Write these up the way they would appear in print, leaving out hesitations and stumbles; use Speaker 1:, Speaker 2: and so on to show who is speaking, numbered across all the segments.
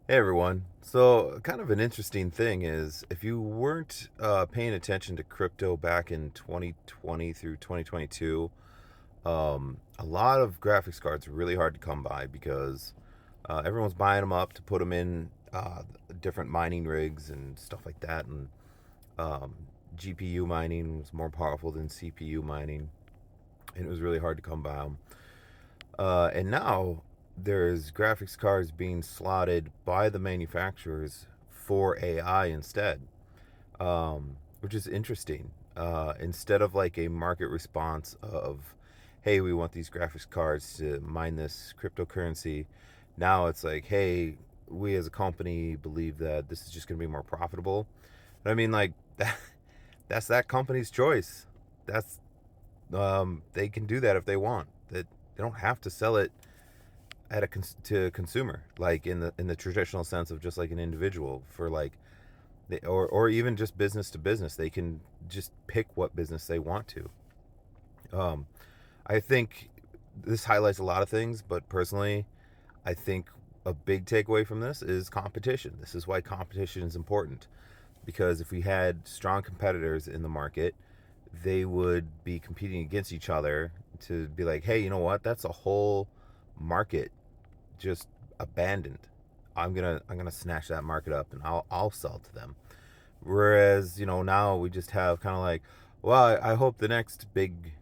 Speaker 1: Hey everyone. So, kind of an interesting thing is if you weren't paying attention to crypto back in 2020 through 2022, a lot of graphics cards are really hard to come by because everyone's buying them up to put them in different mining rigs and stuff like that. And um, GPU mining was more powerful than CPU mining, and it was really hard to come by them. And now there's graphics cards being slotted by the manufacturers for AI instead, which is interesting. Instead of like a market response of, hey, we want these graphics cards to mine this cryptocurrency, now it's like, hey, we as a company believe that this is just going to be more profitable. But I mean, like, that's that company's choice. That's they can do that if they want. That they don't have to sell it at to a consumer, like in the traditional sense of just like an individual for like or even just business to business. They can just pick what business they want to. Um, I think this highlights a lot of things, but personally, I think a big takeaway from this is competition. This is why competition is important because if we had strong competitors in the market, they would be competing against each other to be like, hey, you know what? That's a whole market just abandoned. I'm gonna snatch that market up and I'll sell to them. Whereas now we just have kind of like, well, I hope the next big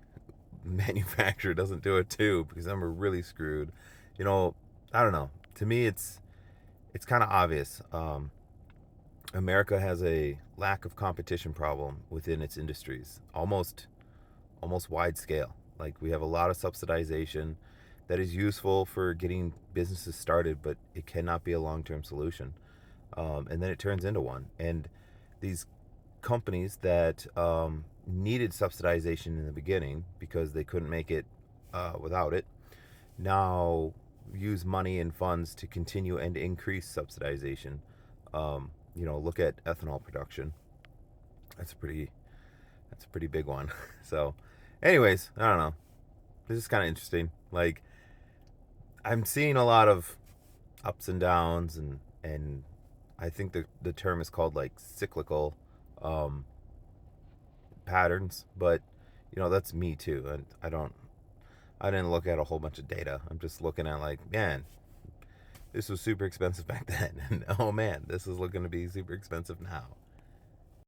Speaker 1: manufacturer doesn't do it too because then we're really screwed. You know, I don't know. To me, it's kind of obvious. America has a lack of competition problem within its industries, almost wide scale. Like we have a lot of subsidization that is useful for getting businesses started, but it cannot be a long term solution. And then it turns into one. And these companies that needed subsidization in the beginning because they couldn't make it without it now use money and funds to continue and increase subsidization. Look at ethanol production. That's a pretty that's a pretty big one. So, anyways, I don't know. This is kind of interesting. Like I'm seeing a lot of ups and downs, and I think the term is called like cyclical um, patterns. But that's me too, and I didn't look at a whole bunch of data. I'm just looking at like, man, this was super expensive back then, and oh man, this is looking to be super expensive now.